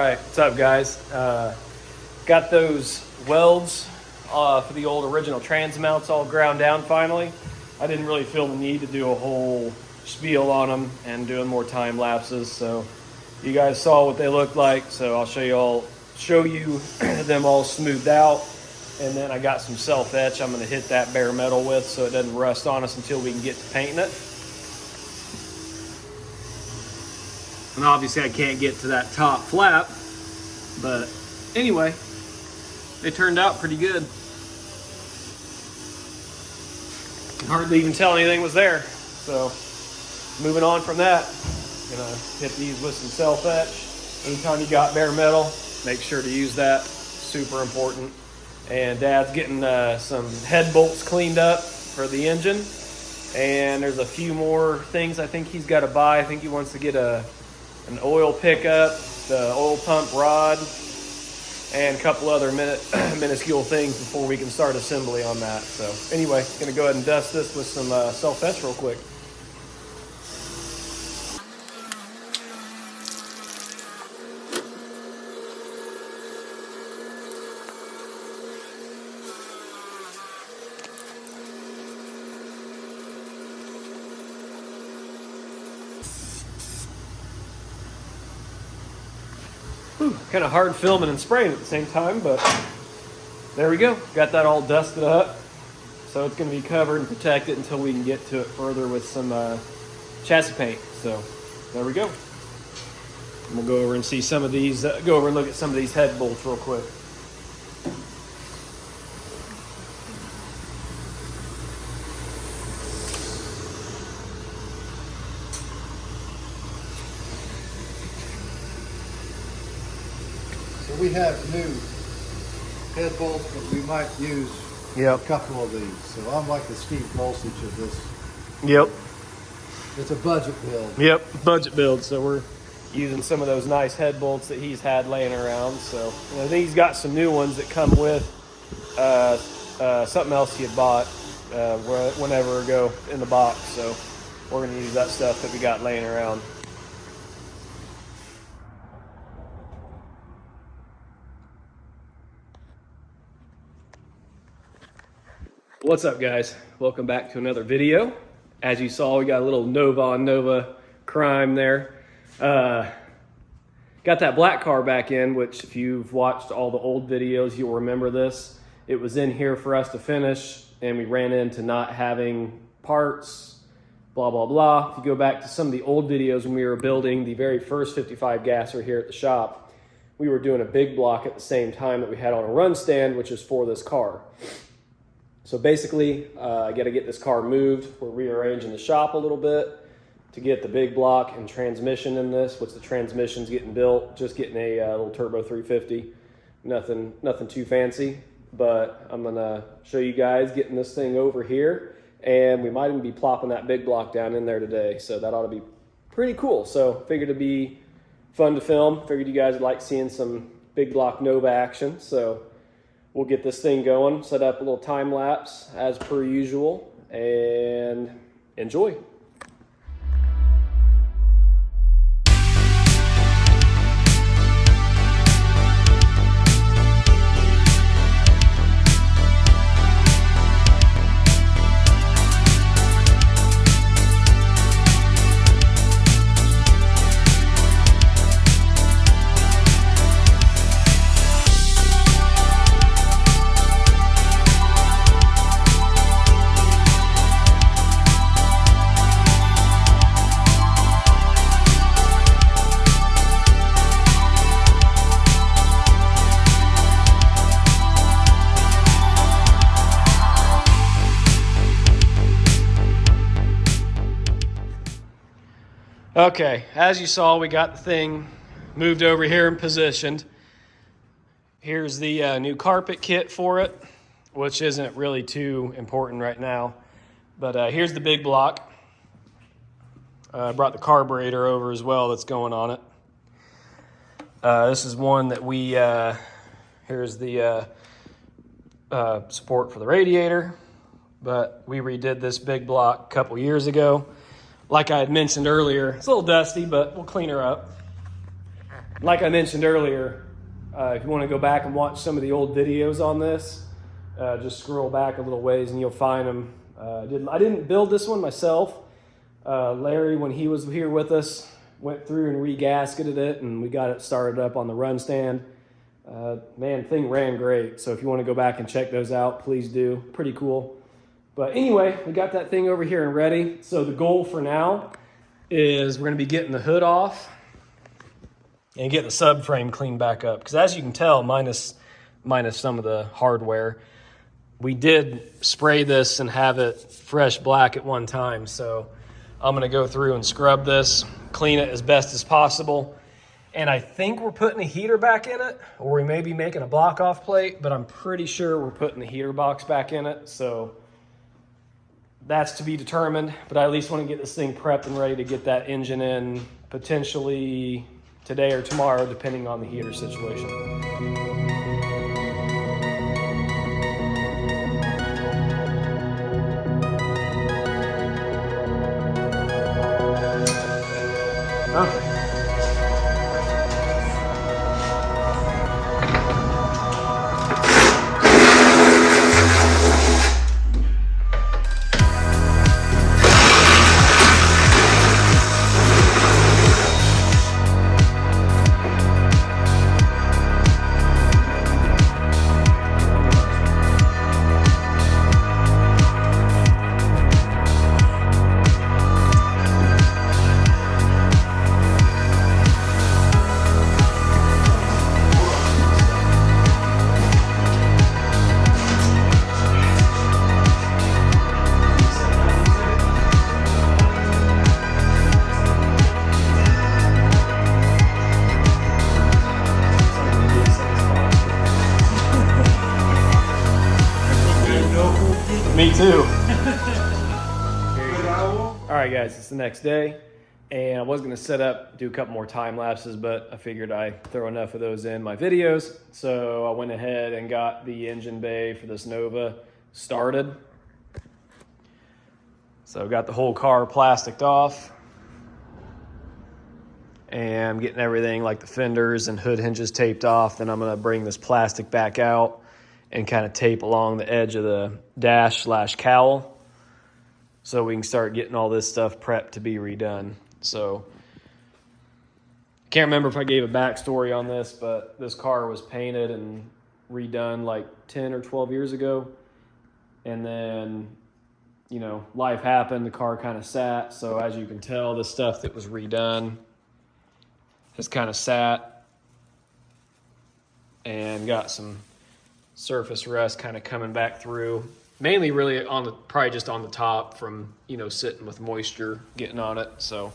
right, what's up, guys? Got those welds for the old original trans mounts all ground down finally. I didn't really feel the need to do a whole spiel on them and doing more time lapses, so you guys saw what they looked like, so I'll show you them all smoothed out. And then I got some self-etch I'm going to hit that bare metal with so it doesn't rust on us until we can get to painting it. And obviously I can't get to that top flap, but anyway, they turned out pretty good. Can hardly even tell anything was there. So moving on from that, gonna hit these with some self-etch. Anytime you got bare metal, make sure to use that, super important. And Dad's getting some head bolts cleaned up for the engine. And there's a few more things I think he's got to buy. I think he wants to get an oil pickup, the oil pump rod, and a couple other minuscule things before we can start assembly on that. So anyway, gonna go ahead and dust this with some self-etch real quick. Kind of hard filming and spraying at the same time, but there we go. Got that all dusted up. So it's going to be covered and protected until we can get to it further with some chassis paint. So there we go. And we'll go over and see some of these, go over and look at some of these head bolts real quick. We have new head bolts, but we might use a couple of these. So I'm like the Steve Voltage of this. Yep. It's a budget build. Yep, budget build. So we're using some of those nice head bolts that he's had laying around. So I think he's got some new ones that come with something else he had bought whenever ago in the box. So we're going to use that stuff that we got laying around. What's up, guys? Welcome back to another video. As you saw, we got a little Nova on Nova crime there. Got that black car back in, which if you've watched all the old videos, you'll remember this. It was in here for us to finish, and we ran into not having parts, blah, blah, blah. If you go back to some of the old videos when we were building the very first 55 gasser here at the shop, we were doing a big block at the same time that we had on a run stand, which is for this car. So basically, I got to get this car moved. We're rearranging the shop a little bit to get the big block and transmission in this. Once the transmission's getting built, just getting a little turbo 350. Nothing too fancy, but I'm gonna show you guys getting this thing over here, and we might even be plopping that big block down in there today. So that ought to be pretty cool. So figured it'd be fun to film. Figured you guys would like seeing some big block Nova action. So we'll get this thing going, set up a little time lapse as per usual, and enjoy. Okay, as you saw, we got the thing moved over here and positioned. Here's the new carpet kit for it, which isn't really too important right now. But here's the big block. I brought the carburetor over as well that's going on it. This is one that we, here's the support for the radiator, but we redid this big block a couple years ago. Like I had mentioned earlier, it's a little dusty, but we'll clean her up. like I mentioned earlier, if you want to go back and watch some of the old videos on this, just scroll back a little ways and you'll find them. I didn't build this one myself. Larry, when he was here with us, went through and re-gasketed it, and we got it started up on the run stand. Man, thing ran great. So if you want to go back and check those out, please do. Pretty cool. But anyway, we got that thing over here and ready. So the goal for now is we're going to be getting the hood off and getting the subframe cleaned back up. Because as you can tell, minus some of the hardware, we did spray this and have it fresh black at one time. So I'm going to go through and scrub this, clean it as best as possible. And I think we're putting a heater back in it, or we may be making a block off plate, but I'm pretty sure we're putting the heater box back in it. So that's to be determined, but I at least want to get this thing prepped and ready to get that engine in potentially today or tomorrow, depending on the heater situation. Okay. Me too. All right, guys, it's the next day, and I was going to do a couple more time lapses, but I figured I'd throw enough of those in my videos. So I went ahead and got the engine bay for this Nova started. So I've got the whole car plasticed off, and I'm getting everything like the fenders and hood hinges taped off. Then I'm going to bring this plastic back out and kind of tape along the edge of the dash/cowl so we can start getting all this stuff prepped to be redone. So can't remember if I gave a backstory on this, but this car was painted and redone like 10 or 12 years ago. And then, you know, life happened, the car kind of sat. So as you can tell, the stuff that was redone has kind of sat and got some surface rust kind of coming back through, mainly really probably just on the top from, you know, sitting with moisture getting on it. So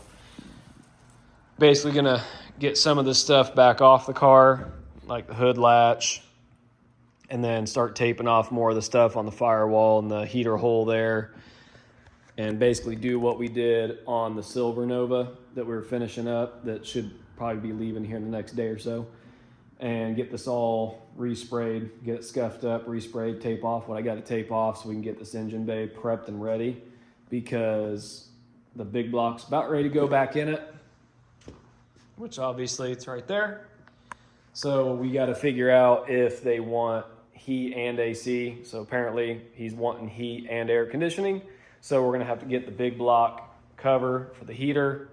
basically gonna get some of this stuff back off the car, like the hood latch, and then start taping off more of the stuff on the firewall and the heater hole there, and basically do what we did on the Silver Nova that we were finishing up, that should probably be leaving here in the next day or so, and get this all resprayed, get it scuffed up, resprayed, tape off what I got to tape off so we can get this engine bay prepped and ready, because the big block's about ready to go back in it, which obviously it's right there. So we got to figure out if they want heat and AC. So apparently he's wanting heat and air conditioning. So we're going to have to get the big block cover for the heater,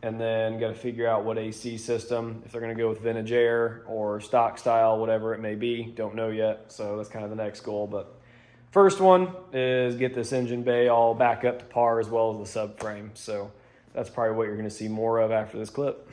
and then got to figure out what AC system, if they're going to go with vintage air or stock style, whatever it may be. Don't know yet. So that's kind of the next goal. But first one is get this engine bay all back up to par, as well as the subframe. So that's probably what you're going to see more of after this clip.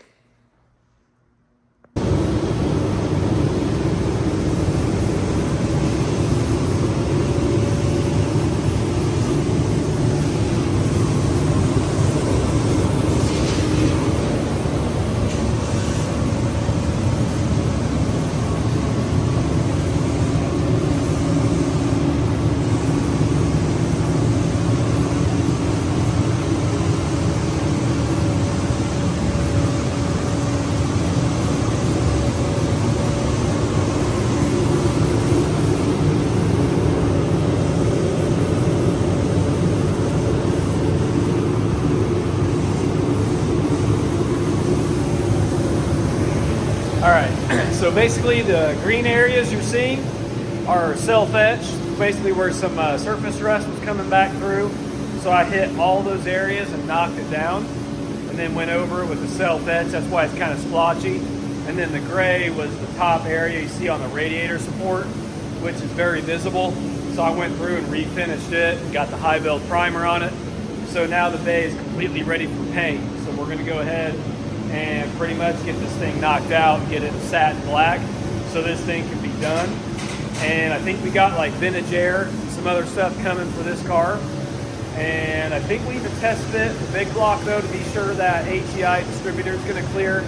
All right, so basically the green areas you're seeing are self-etched, basically where some surface rust was coming back through. So I hit all those areas and knocked it down, and then went over it with the self-etch. That's why it's kind of splotchy. And then the gray was the top area you see on the radiator support, which is very visible. So I went through and refinished it and got the high build primer on it. So now the bay is completely ready for paint. So we're gonna go ahead and pretty much get this thing knocked out and get it satin black so this thing can be done. And I think we got like vintage air and some other stuff coming for this car. And I think we even test fit the big block though to be sure that HEI distributor is gonna clear.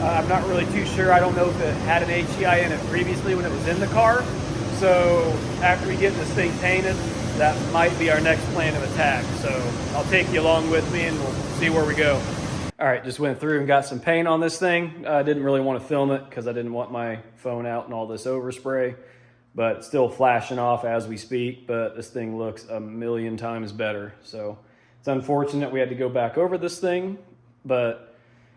I'm not really too sure. I don't know if it had an HEI in it previously when it was in the car. So after we get this thing painted, that might be our next plan of attack. So I'll take you along with me and we'll see where we go. All right, just went through and got some paint on this thing. I didn't really want to film it because I didn't want my phone out and all this overspray, but it's still flashing off as we speak, but this thing looks a million times better. So it's unfortunate we had to go back over this thing, but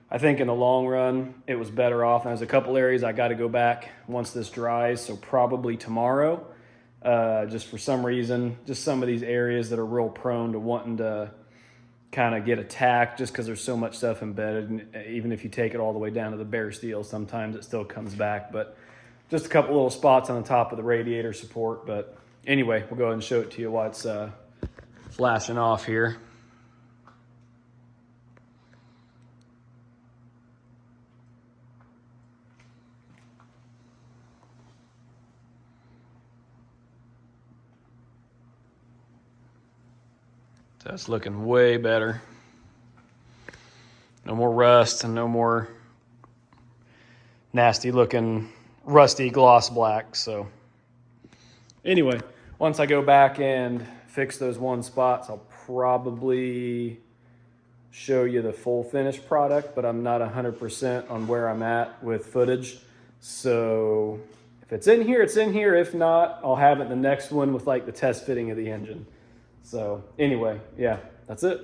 I think in the long run, it was better off. And there's a couple areas I got to go back once this dries, so probably tomorrow. Just for some reason, just some of these areas that are real prone to wanting to kind of get attacked just because there's so much stuff embedded. And even if you take it all the way down to the bare steel, sometimes it still comes back. But just a couple little spots on the top of the radiator support. But anyway, we'll go ahead and show it to you while it's flashing off here. That's looking way better. No more rust and no more nasty looking rusty gloss black. So anyway, once I go back and fix those one spots, I'll probably show you the full finished product, but I'm not 100% on where I'm at with footage. So if it's in here, it's in here. If not, I'll have it in the next one with like the test fitting of the engine. So anyway, yeah, that's it.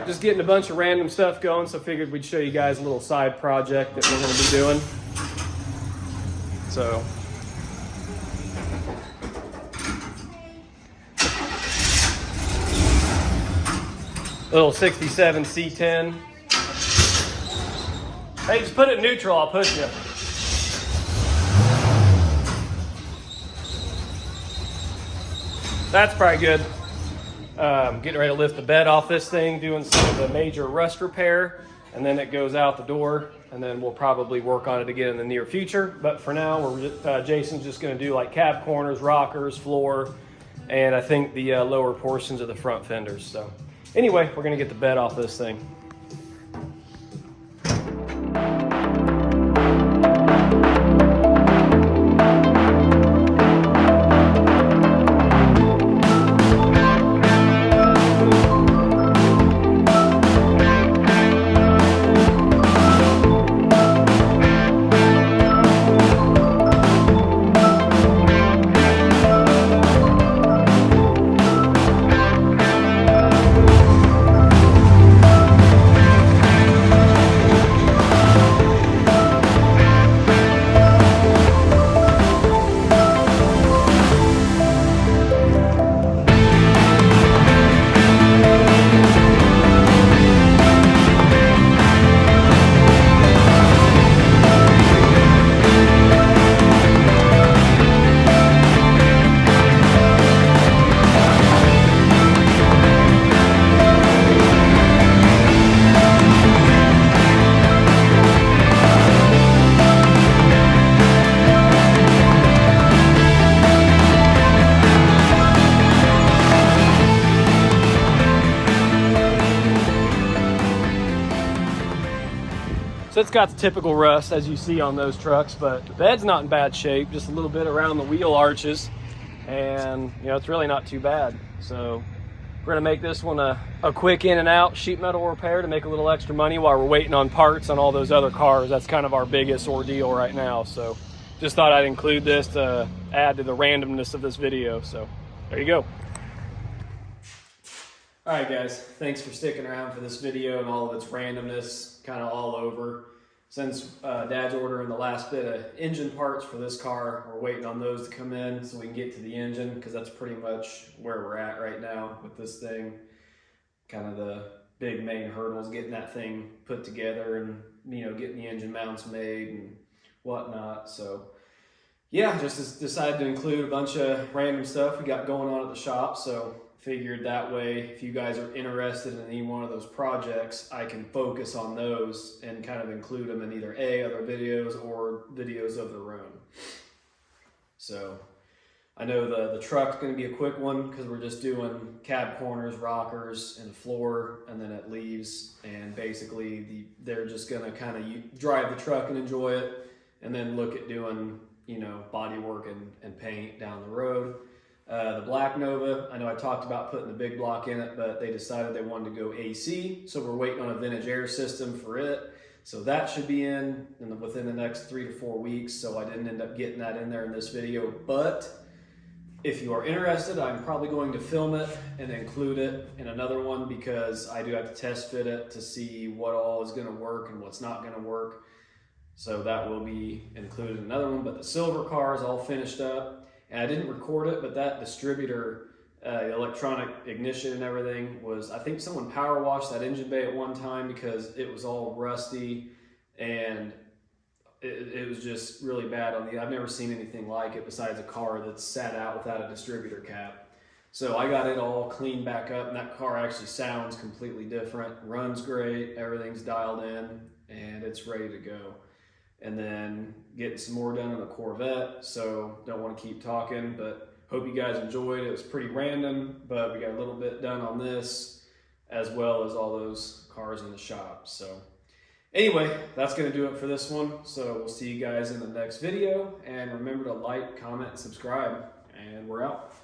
just getting a bunch of random stuff going, so figured we'd show you guys a little side project that we're going to be doing. So, little 67 C10. Hey, just put it in neutral, I'll push you. That's probably good. Getting ready to lift the bed off this thing, doing some of the major rust repair, and then it goes out the door, and then we'll probably work on it again in the near future. But for now, Jason's just going to do like cab corners, rockers, floor, and I think the lower portions of the front fenders. So anyway, we're going to get the bed off this thing. So it's got the typical rust as you see on those trucks, but the bed's not in bad shape, just a little bit around the wheel arches, and you know, it's really not too bad. So we're gonna make this one a quick in and out sheet metal repair to make a little extra money while we're waiting on parts on all those other cars. That's kind of our biggest ordeal right now. So just thought I'd include this to add to the randomness of this video. So there you go. All right, guys, thanks for sticking around for this video and all of its randomness, kind of all over. Since Dad's ordering the last bit of engine parts for this car, we're waiting on those to come in so we can get to the engine, because that's pretty much where we're at right now with this thing. Kind of the big main hurdles, getting that thing put together and, you know, getting the engine mounts made and whatnot. So yeah, just decided to include a bunch of random stuff we got going on at the shop. So figured that way, if you guys are interested in any one of those projects, I can focus on those and kind of include them in either other videos or videos of their own. So I know the truck's going to be a quick one because we're just doing cab corners, rockers, and a floor, and then it leaves. And basically they're just going to kind of drive the truck and enjoy it, and then look at doing, you know, body work and paint down the road. The Black Nova, I know I talked about putting the big block in it, but they decided they wanted to go AC, so we're waiting on a vintage air system for it. So that should be within the next 3 to 4 weeks, so I didn't end up getting that in there in this video. But if you are interested, I'm probably going to film it and include it in another one, because I do have to test fit it to see what all is going to work and what's not going to work. So that will be included in another one. But the silver car is all finished up. And I didn't record it, but that distributor, electronic ignition and everything was, I think someone power washed that engine bay at one time because it was all rusty, and it was just really bad on I've never seen anything like it besides a car that's sat out without a distributor cap. So I got it all cleaned back up, and that car actually sounds completely different, runs great, everything's dialed in, and it's ready to go. And then getting some more done on the Corvette, so don't want to keep talking, but hope you guys enjoyed. It was pretty random, but we got a little bit done on this, as well as all those cars in the shop. So anyway, that's going to do it for this one. So we'll see you guys in the next video, and remember to like, comment, and subscribe, and we're out.